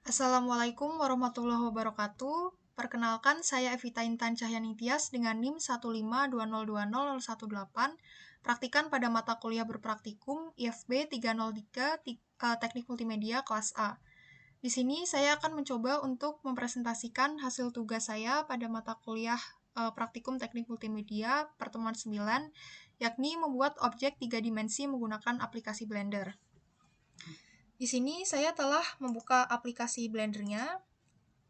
Assalamualaikum warahmatullahi wabarakatuh. Perkenalkan, saya Evita Intan Cahyani Tias dengan NIM 152020018, praktikan pada mata kuliah berpraktikum IFB 303 Teknik Multimedia kelas A. Di sini saya akan mencoba untuk mempresentasikan hasil tugas saya pada mata kuliah praktikum Teknik Multimedia pertemuan 9, yakni membuat objek 3 dimensi menggunakan aplikasi Blender. Di sini saya telah membuka aplikasi Blender-nya.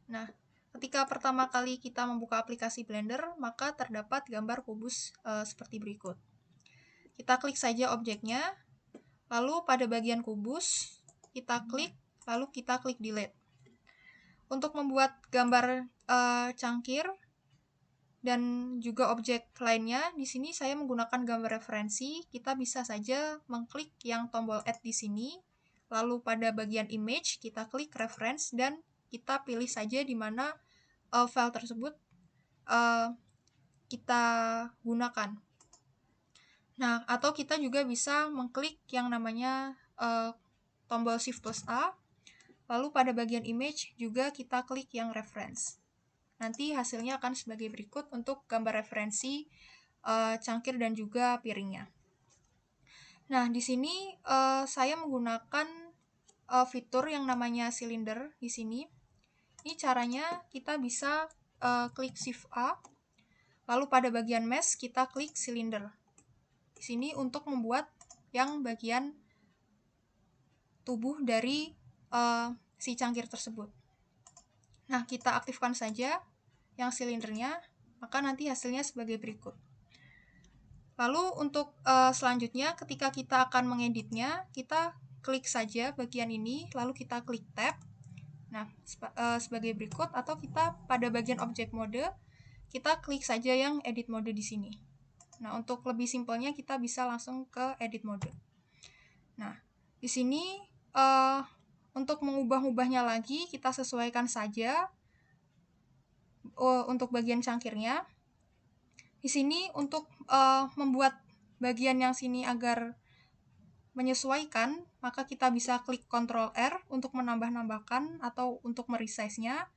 Nah, ketika pertama kali kita membuka aplikasi Blender, maka terdapat gambar kubus seperti berikut. Kita klik saja objeknya, lalu pada bagian kubus, kita klik, lalu kita klik delete. Untuk membuat gambar cangkir dan juga objek lainnya, di sini saya menggunakan gambar referensi. Kita bisa saja mengklik yang tombol add di sini, lalu pada bagian image kita klik reference dan kita pilih saja di mana file tersebut kita gunakan. Nah, atau kita juga bisa mengklik yang namanya tombol Shift plus A, lalu pada bagian image juga kita klik yang reference. Nanti hasilnya akan sebagai berikut untuk gambar referensi cangkir dan juga piringnya. Nah, di sini saya menggunakan fitur yang namanya silinder di sini. Ini caranya kita bisa klik Shift A, lalu pada bagian mesh kita klik silinder. Di sini untuk membuat yang bagian tubuh dari si cangkir tersebut. Nah, kita aktifkan saja yang silindernya, maka nanti hasilnya sebagai berikut. Lalu untuk selanjutnya, ketika kita akan mengeditnya, kita klik saja bagian ini, lalu kita klik tab. Nah, sebagai berikut, atau kita pada bagian object mode, kita klik saja yang edit mode di sini. Nah, untuk lebih simpelnya kita bisa langsung ke edit mode. Nah, di sini untuk mengubah-ubahnya lagi, kita sesuaikan saja untuk bagian cangkirnya. Di sini untuk membuat bagian yang sini agar menyesuaikan, maka kita bisa klik Ctrl R untuk menambah-nambahkan atau untuk meresize-nya.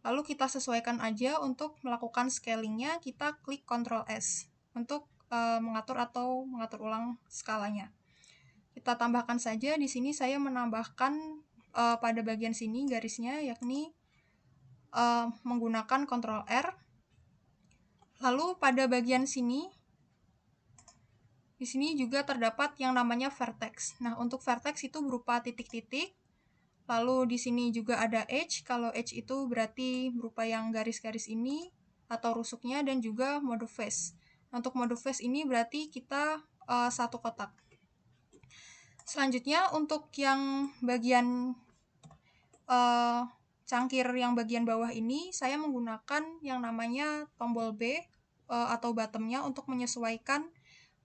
Lalu kita sesuaikan aja untuk melakukan scalingnya, kita klik Ctrl S untuk mengatur atau mengatur ulang skalanya. Kita tambahkan saja, di sini saya menambahkan pada bagian sini garisnya, yakni menggunakan Ctrl R. Lalu pada bagian sini, di sini juga terdapat yang namanya vertex. Nah, untuk vertex itu berupa titik-titik. Lalu di sini juga ada edge. Kalau edge itu berarti berupa yang garis-garis ini atau rusuknya, dan juga mode face. Untuk mode face ini berarti kita satu kotak. Selanjutnya untuk yang bagian cangkir yang bagian bawah ini, saya menggunakan yang namanya tombol B atau bottomnya untuk menyesuaikan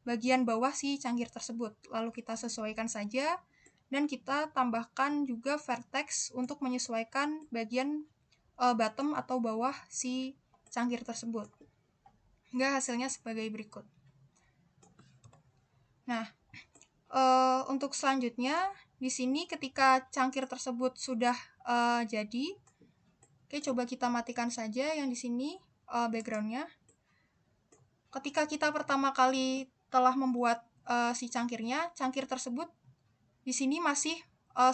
bagian bawah si cangkir tersebut. Lalu kita sesuaikan saja, dan kita tambahkan juga vertex untuk menyesuaikan bagian bottom atau bawah si cangkir tersebut. Hingga hasilnya sebagai berikut. Nah, untuk selanjutnya, di sini ketika cangkir tersebut sudah jadi, oke, coba kita matikan saja yang di sini backgroundnya. Ketika kita pertama kali telah membuat si cangkirnya, cangkir tersebut di sini masih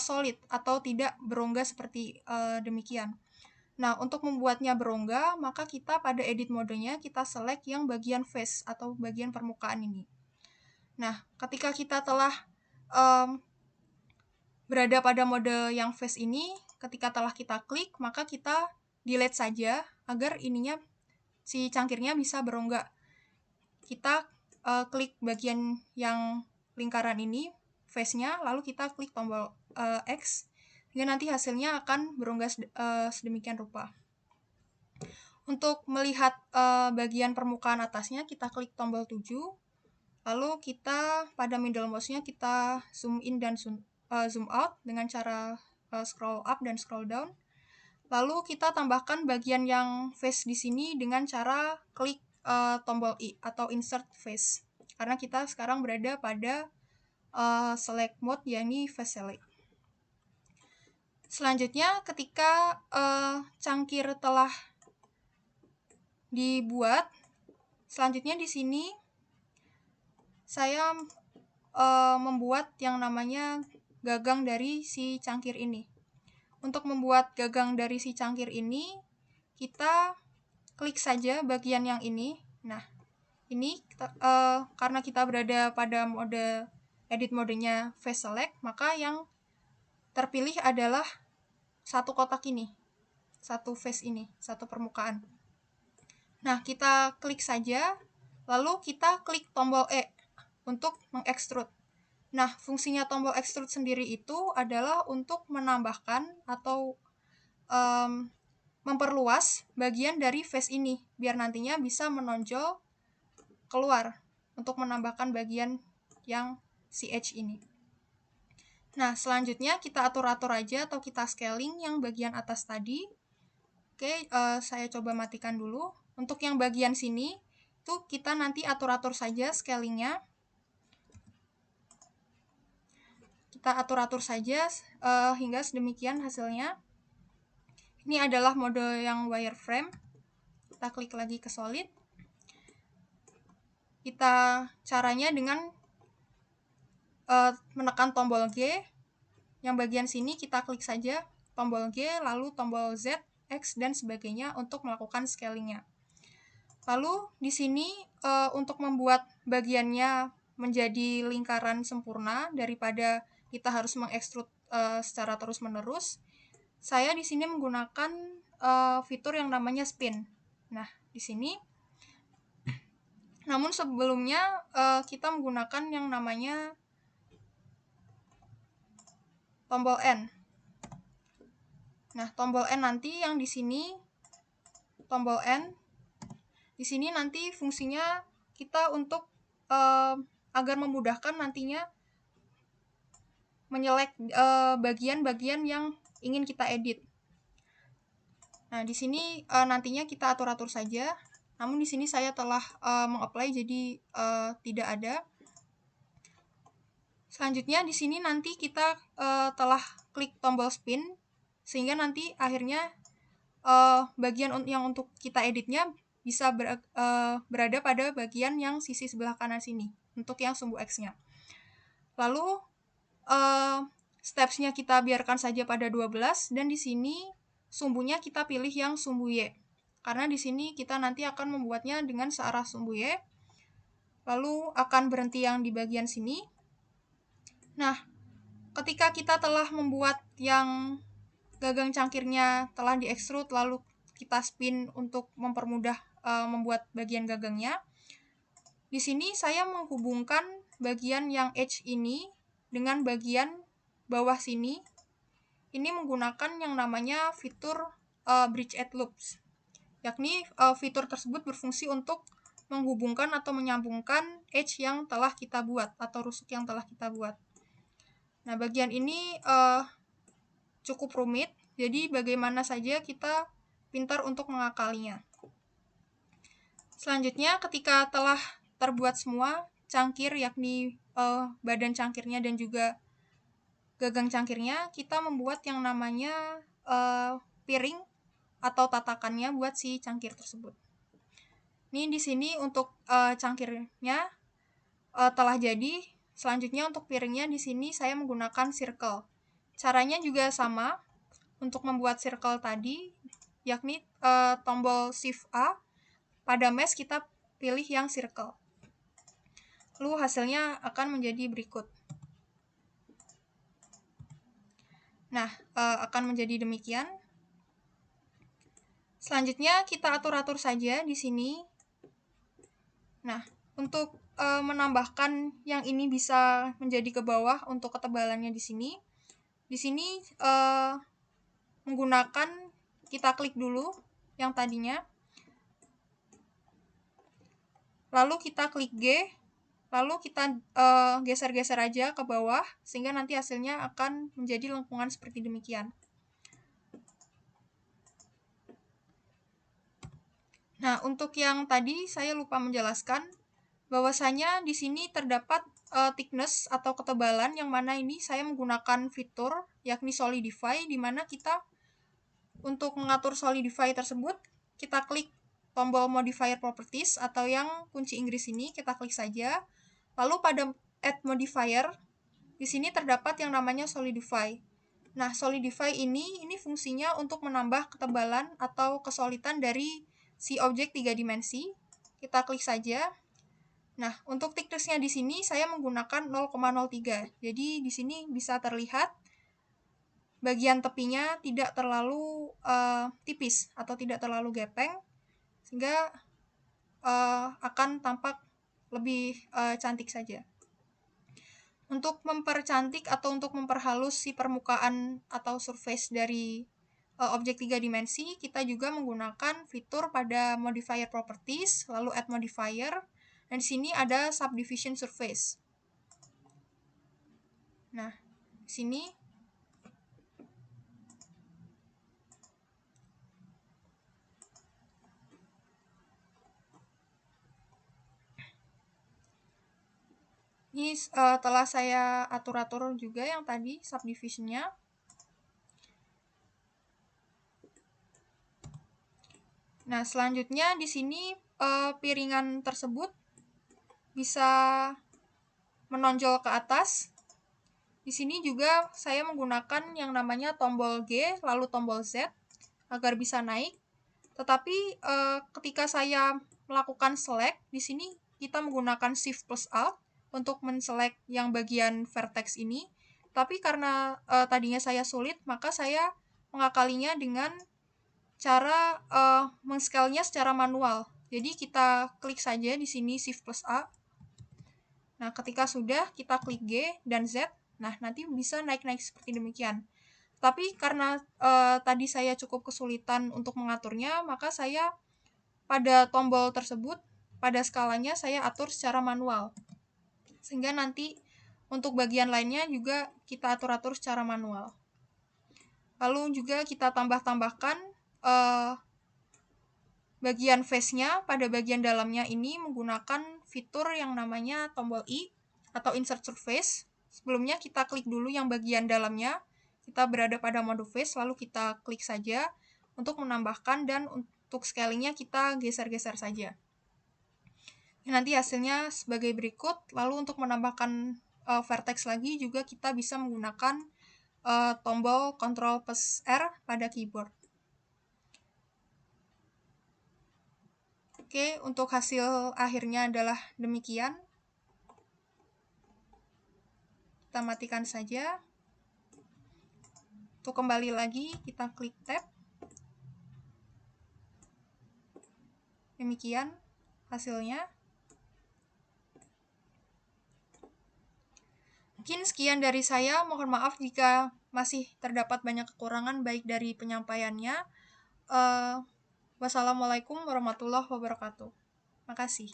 solid atau tidak berongga seperti demikian. Nah, untuk membuatnya berongga, maka kita pada edit modenya kita select yang bagian face atau bagian permukaan ini. Nah, ketika kita telah berada pada mode yang face ini, ketika telah kita klik, maka kita delete saja agar ininya si cangkirnya bisa berongga. Kita klik bagian yang lingkaran ini, face-nya, lalu kita klik tombol X, hingga nanti hasilnya akan berongga sedemikian rupa. Untuk melihat bagian permukaan atasnya, kita klik tombol 7, lalu kita pada middle mouse-nya kita zoom in dan zoom out dengan cara scroll up dan scroll down. Lalu kita tambahkan bagian yang face di sini dengan cara klik tombol I atau insert face, karena kita sekarang berada pada select mode, yakni face select. Selanjutnya, ketika cangkir telah dibuat, selanjutnya di sini saya membuat yang namanya gagang dari si cangkir ini. Untuk membuat gagang dari si cangkir ini, kita klik saja bagian yang ini. Nah, ini karena kita berada pada mode edit modenya face select, maka yang terpilih adalah satu kotak ini, satu face ini, satu permukaan. Nah, kita klik saja, lalu kita klik tombol E untuk mengekstrud. Nah, fungsinya tombol extrude sendiri itu adalah untuk menambahkan atau memperluas bagian dari face ini, biar nantinya bisa menonjol keluar untuk menambahkan bagian yang si edge ini. Nah, selanjutnya kita atur-atur aja atau kita scaling yang bagian atas tadi. Oke, saya coba matikan dulu. Untuk yang bagian sini, itu kita nanti atur-atur saja scalingnya. Kita atur-atur saja hingga sedemikian hasilnya. Ini adalah mode yang wireframe. Kita klik lagi ke solid. Kita caranya dengan menekan tombol G. Yang bagian sini kita klik saja tombol G, lalu tombol Z, X, dan sebagainya untuk melakukan scalingnya. Lalu di sini untuk membuat bagiannya menjadi lingkaran sempurna daripada kita harus mengekstrud secara terus-menerus, saya di sini menggunakan fitur yang namanya spin. Nah, di sini, namun sebelumnya kita menggunakan yang namanya tombol N. Nah, tombol N nanti yang di sini, tombol N, di sini nanti fungsinya kita untuk agar memudahkan nantinya menyelek bagian-bagian yang ingin kita edit. Nah, di sini nantinya kita atur-atur saja. Namun di sini saya telah mengapply jadi tidak ada. Selanjutnya di sini nanti kita telah klik tombol spin sehingga nanti akhirnya bagian yang untuk kita editnya bisa berada pada bagian yang sisi sebelah kanan sini untuk yang sumbu X-nya. Lalu steps-nya kita biarkan saja pada 12 dan di sini sumbunya kita pilih yang sumbu Y. Karena di sini kita nanti akan membuatnya dengan searah sumbu Y. Lalu akan berhenti yang di bagian sini. Nah, ketika kita telah membuat yang gagang cangkirnya telah diekstrud lalu kita spin untuk mempermudah membuat bagian gagangnya. Di sini saya menghubungkan bagian yang edge ini dengan bagian bawah sini. Ini menggunakan yang namanya fitur bridge edge loops. Yakni fitur tersebut berfungsi untuk menghubungkan atau menyambungkan edge yang telah kita buat atau rusuk yang telah kita buat. Nah, bagian ini cukup rumit, jadi bagaimana saja kita pintar untuk mengakalinya. Selanjutnya, ketika telah terbuat semua cangkir, yakni badan cangkirnya dan juga gagang cangkirnya, kita membuat yang namanya piring atau tatakannya buat si cangkir tersebut. Ini di sini untuk cangkirnya telah jadi. Selanjutnya untuk piringnya di sini saya menggunakan circle. Caranya juga sama untuk membuat circle tadi, yakni tombol Shift A. Pada mesh kita pilih yang circle. Lalu hasilnya akan menjadi berikut. Nah, akan menjadi demikian. Selanjutnya kita atur-atur saja di sini. Nah, untuk menambahkan yang ini bisa menjadi ke bawah untuk ketebalannya di sini. Di sini menggunakan kita klik dulu yang tadinya. Lalu kita klik G. Lalu kita geser-geser aja ke bawah sehingga nanti hasilnya akan menjadi lengkungan seperti demikian. Nah, untuk yang tadi saya lupa menjelaskan bahwasanya di sini terdapat thickness atau ketebalan yang mana ini saya menggunakan fitur yakni Solidify, di mana kita untuk mengatur Solidify tersebut, kita klik tombol modifier properties atau yang kunci Inggris ini, kita klik saja. Lalu pada add modifier, di sini terdapat yang namanya Solidify. Nah, Solidify ini fungsinya untuk menambah ketebalan atau kesolidan dari si objek 3 dimensi. Kita klik saja. Nah, untuk thickness-nya di sini saya menggunakan 0,03. Jadi di sini bisa terlihat bagian tepinya tidak terlalu tipis atau tidak terlalu gepeng, sehingga akan tampak lebih cantik saja. Untuk mempercantik atau untuk memperhalus si permukaan atau surface dari objek 3 dimensi, kita juga menggunakan fitur pada modifier properties, lalu add modifier, dan di sini ada subdivision surface. Nah, di sini telah saya atur-atur juga yang tadi subdivisionnya. Nah, selanjutnya di sini piringan tersebut bisa menonjol ke atas. Di sini juga saya menggunakan yang namanya tombol G lalu tombol Z agar bisa naik. Tetapi ketika saya melakukan select, di sini kita menggunakan Shift plus Alt untuk men-select yang bagian vertex ini. Tapi karena tadinya saya sulit, maka saya mengakalinya dengan cara men-scale-nya secara manual. Jadi kita klik saja di sini Shift plus A. Nah, ketika sudah, kita klik G dan Z. Nah, nanti bisa naik-naik seperti demikian. Tapi karena tadi saya cukup kesulitan untuk mengaturnya, maka saya pada tombol tersebut, pada skalanya saya atur secara manual. Sehingga nanti untuk bagian lainnya juga kita atur-atur secara manual. Lalu juga kita tambah-tambahkan bagian face-nya pada bagian dalamnya ini menggunakan fitur yang namanya tombol I atau Insert Surface. Sebelumnya kita klik dulu yang bagian dalamnya, kita berada pada mode face, lalu kita klik saja untuk menambahkan, dan untuk scalingnya kita geser-geser saja. Nanti hasilnya sebagai berikut. Lalu untuk menambahkan vertex lagi juga kita bisa menggunakan tombol Ctrl plus R pada keyboard. Oke, untuk hasil akhirnya adalah demikian. Kita matikan saja. Untuk kembali lagi, kita klik tab. Demikian hasilnya. Mungkin sekian dari saya. Mohon maaf jika masih terdapat banyak kekurangan baik dari penyampaiannya. Wassalamualaikum warahmatullahi wabarakatuh. Makasih.